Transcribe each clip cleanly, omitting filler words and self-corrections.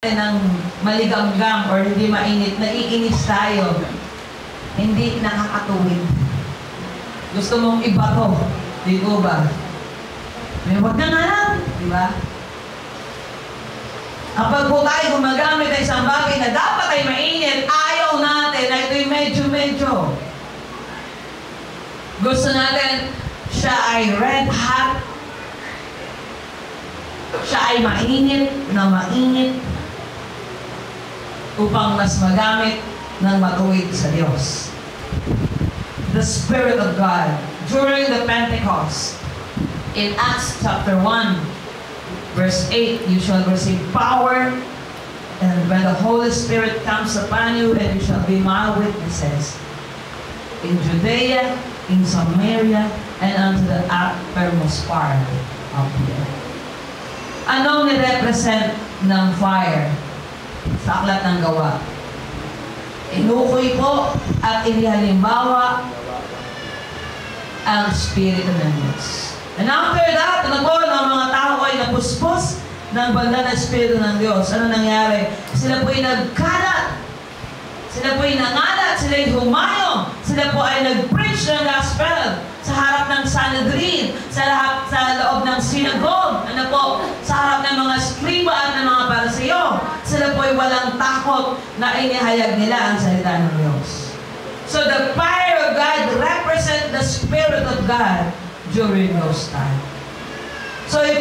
ng maligamgam or hindi mainit, naiinis tayo. Hindi nakakatuwid. Gusto mong ibato. Di ko ba? May wag na nga lang. Di ba? Kapag po tayo gumagamit ay isang bagay na dapat ay mainit, ayaw natin na ito'y medyo-medyo. Gusto natin siya ay red hot. Siya ay mainit na mainit upang mas magamit ng matuwid sa Diyos. The Spirit of God during the Pentecost in Acts chapter 1 verse 8, you shall receive power, and when the Holy Spirit comes upon you, and you shall be my witnesses in Judea, in Samaria, and unto the uttermost part of the earth. Anong nirepresent ng fire sa Aklat ng Gawa? Inukoy po at inihalimbawa ang Espiritu ng Diyos. And after that, ano po, ng mga tao ay napuspos ng banal na Espiritu ng Diyos. Ano nangyari? Sila po ay nagkalat. Sila po ay nangalat. Sila ay humayong. Sila po ay nag-preach ng gospel sa harap ng Sanhedrin, sa loob ng synagogue, ano po, sa harap ng mga skriba at ng mga Pariseo. Sila po ay walang takot na inihayag nila ang salita ng Diyos. So the fire of God represent the Spirit of God during those times. So if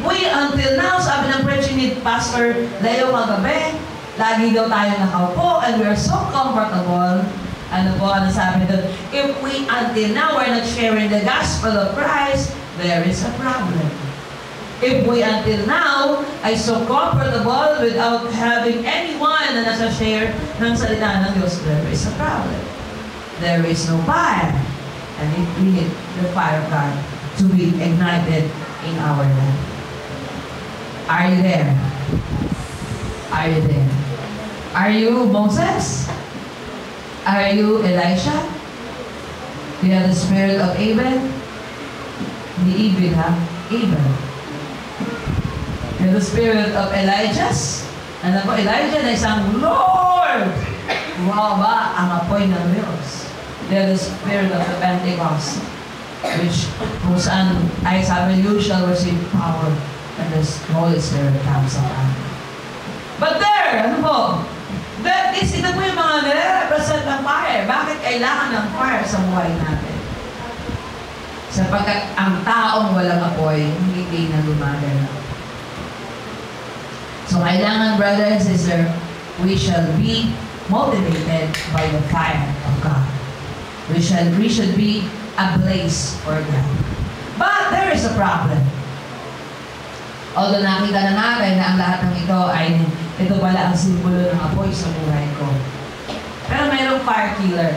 we until now, sabi ng preaching ni Pastor Leo kagabi, lagi daw tayo nakaupo and we are so comfortable. Ano po, ano sabi doon? If we until now we're not sharing the gospel of Christ, there is a problem. If we until now ay so comfortable without having anyone na nasa-share ng salita ng Diyos, there is a problem. There is no fire. And it needs the fire of God to be ignited in our life. Are you there? Are you there? Are you Moses? Are you Elisha? Do you have the spirit of Abel? Hindi Abel, ha? Abel. You have the spirit of Elijah? Ano po, Elijah na isang Lord! Wow ba ang apoy ng Diyos? They have the spirit of the Pentecost, which kung saan ay sabi, you shall receive power and the Holy Spirit comes upon you. But there, ano po? Ito po yung mga nire-represent ng fire. Bakit kailangan ng fire sa buhay natin? Sapagkat ang taong walang apoy, hindi na gumagana. So kailangan, brother and sister, we shall be motivated by the fire of God. We should be ablaze for God. But there is a problem. Although nakita na natin na ang lahat ng ito pala ang simbolo ng apoy sa buhay ko. Pero mayroong fire killer.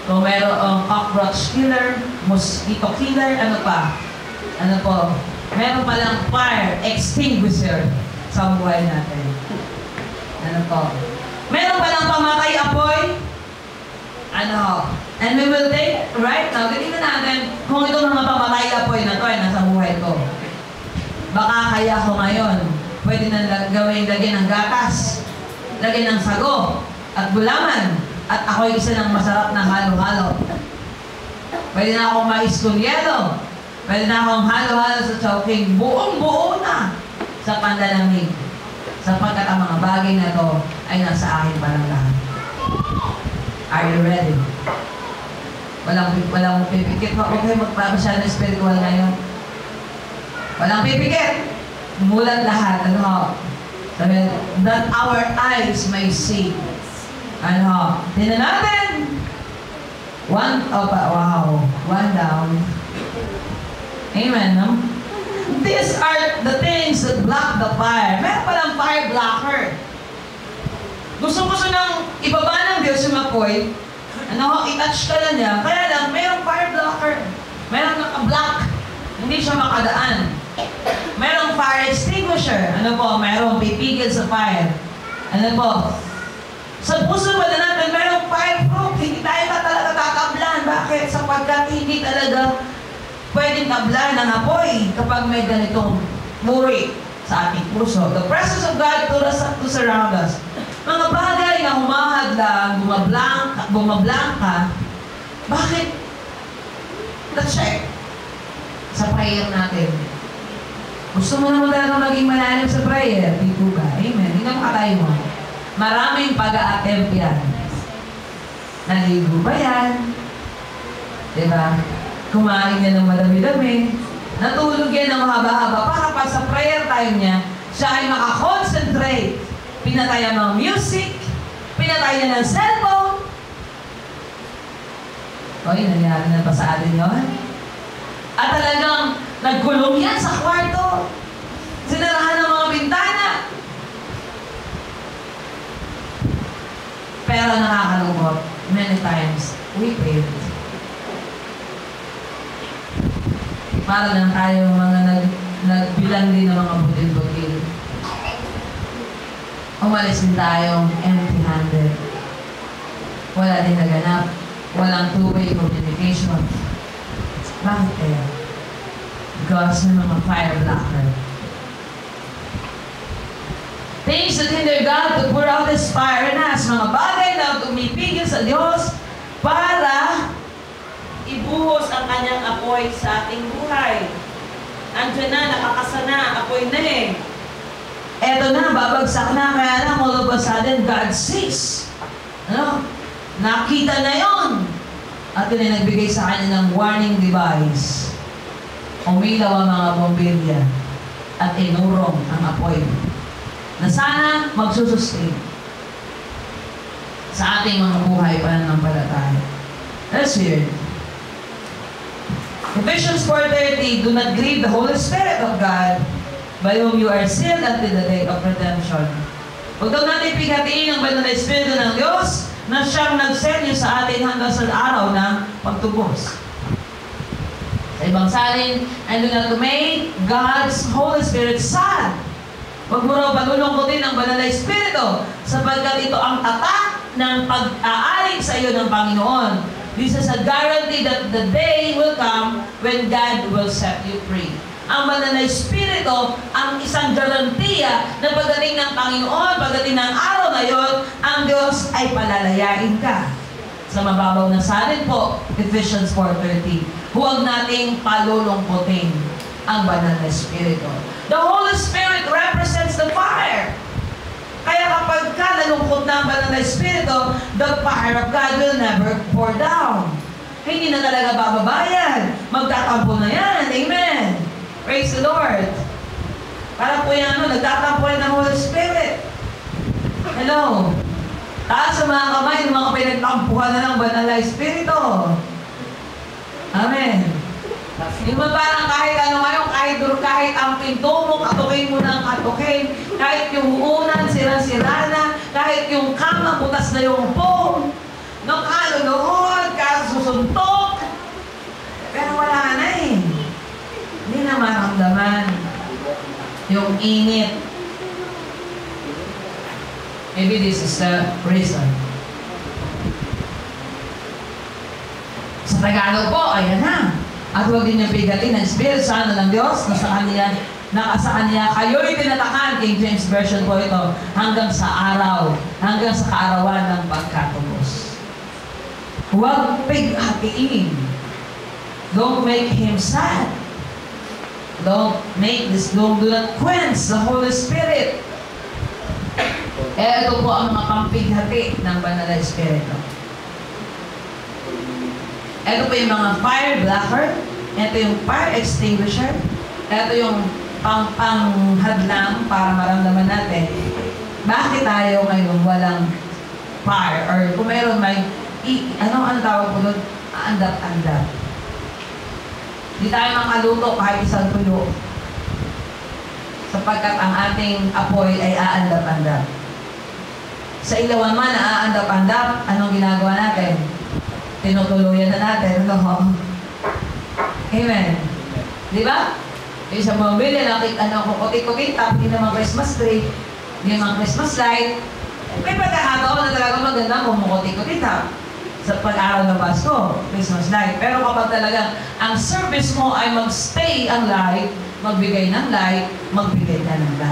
Kung mayroong cockroach killer, mosquito killer, ano pa? Ano po? Meron palang fire extinguisher sa buhay natin. Ano po? Meron palang pamatay apoy. Ano? And we will take, right now, titignan natin kung ito mga pamatay apoy na ito ay nasa buhay ko. Baka kaya ko ngayon, pwede na gawin lagyan ng gatas, lagyan ng sago, at gulaman, at ako'y isa ng masarap na halo-halo. Pwede na akong mais kung yelo, pwede na akong halo-halo sa chowking, buong-buo na sa panlalamig. Sapagkat ang mga bagay na ito ay nasa akin pa lang lahat. Are you ready? Walang pipikit. Okay, magpapasya ng spiritual ngayon. Walang pipikit. Mulat lahat. Ano? Sabi, that our eyes may see. Ano? Tingnan natin. One down. Amen, no? These are the things that block the fire. Meron palang fire blocker. Gusto nang ibaba ng Diyos yung apoy. Ano? I-touch ka na niya. Kaya lang, mayroong fire blocker. Mayroong naka-block. Hindi siya makadaan. Merong fire extinguisher. Ano po? Merong pipigil sa fire. Ano po? Sa puso ba na natin, merong fireproof. Hindi tayo talaga kakablan. Bakit? Sapagkat hindi talaga pwedeng tablan ng apoy kapag may ganitong muri sa ating puso. The presence of God to surround us. Mga bagay na humahadlang, bumablangka, bakit? Na-check sa prayer natin. Gusto mo naman talaga maging malalim sa prayer, di po ba? Amen. Hindi naman katay mo. Maraming pag-a-attempt yan. Naligo ba yan? Diba? Kumain yan ng madami-dami. Natulog yan ng mahaba-haba para pa sa prayer time niya, siya ay makakonsentrate. Pinatay ang mga music, pinatay niya ng cellphone. Oy, nangyari na ba sa atin yun? At talagang nagkulong yan sa kwarto. Sinarahan ng mga bintana. Pero nakakalungkot, many times, we failed. Para lang tayo mga nagbilang din ng mga butil-butil. Umalis din tayong empty-handed. Wala din naganap. Walang two-way communication. Bakit kaya? Because ng mga fire blocker. Things that hinder God to pour out His fire in us. Mga bagay na tumipigil sa Diyos para ibuhos ang kanyang apoy sa ating buhay. Andiyan na, nakakasana, apoy na eh. Eto na, babagsak na, kaya lang all of a sudden, God sees. Ano? Nakita na yon. At yun ay nagbigay sa kanya ng warning device. Umilaw ang mga bombilya at inurong ang apoy na sana magsusustain sa ating mga buhay pananampalataya. That's weird. Ephesians 4:30, do not grieve the Holy Spirit of God, by whom you are sealed until the day of redemption. Huwag daw natin pighatiin ang banal na Espiritu ng Diyos na siyang nag-send sa atin hanggang sa araw ng pagtubos. Sa ibang salin, and do not make God's Holy Spirit sad. Huwag mo raw palulungkotin ang banal na Espiritu sapagkat ito ang tatak ng pag-aalig sa iyo ng Panginoon. This is a guarantee that the day will come when God will set you free. Ang banal na Espiritu, ang isang garantiya na pagdating ng Panginoon, pagdating ng araw na yon, ang Diyos ay palalayain ka. Sa mababaw na salin po, Ephesians 4:30, huwag nating palulungkotin ang banal na Espiritu. The Holy Spirit represents the fire. Kaya kapag ka nalungkot na ang banal na Espiritu, the fire of God will never pour down. Hindi na talaga bababayan. Magtatampo na yan. Amen. Praise the Lord. Para po yan, nagtatampo rin ng Holy Spirit. Hello. Taas sa mga kamay ng mga pinagtampuhan na ng banal na Espiritu. Amen. Di ba parang kahit ano ngayon, kahit ang pinto mo, katukin mo ng katukin, kahit yung unan, sira-sira na, kahit yung kama, butas na yung phone, nung kaluluhod, kasusuntok, pero wala na eh. Hindi na maramdaman yung init. Maybe this is the reason. Sa Tagalog po, ayan na. At huwag din niyo bigatin ang Espiritu Santo ng Diyos na sa kanya kayo'y tinatakan. King James Version po ito, hanggang sa araw, hanggang sa kaarawan ng pagkatubos. Huwag pighatiin. Don't make Him sad. Do not quench the Holy Spirit. Ito po ang mga pampighati ng banal na Espiritu. Ito po yung mga fire blocker. Ito yung fire extinguisher. Ito yung panghadlang para maramdaman natin bakit tayo ngayon walang fire or kung mayroon may ano tawag po doon? Andap-andap. Hindi tayo makaluto kahit isang tuyo sapagkat ang ating apoy ay aandap-andap. Sa ilawan man na aandap-andap, anong ginagawa natin? Tinutuluyan na natin. Amen. Di ba? Yung sa mobile, kukutik-kutik, tapos hindi naman Christmas tree, hindi naman Christmas light. May pagkakataon na talaga maganda kung kukutik-kutik sa pag-araw ng Pasko, Christmas light. Pero kapag talagang ang service mo ay mag-stay ang light, magbigay ng light, magbigay ka ng light.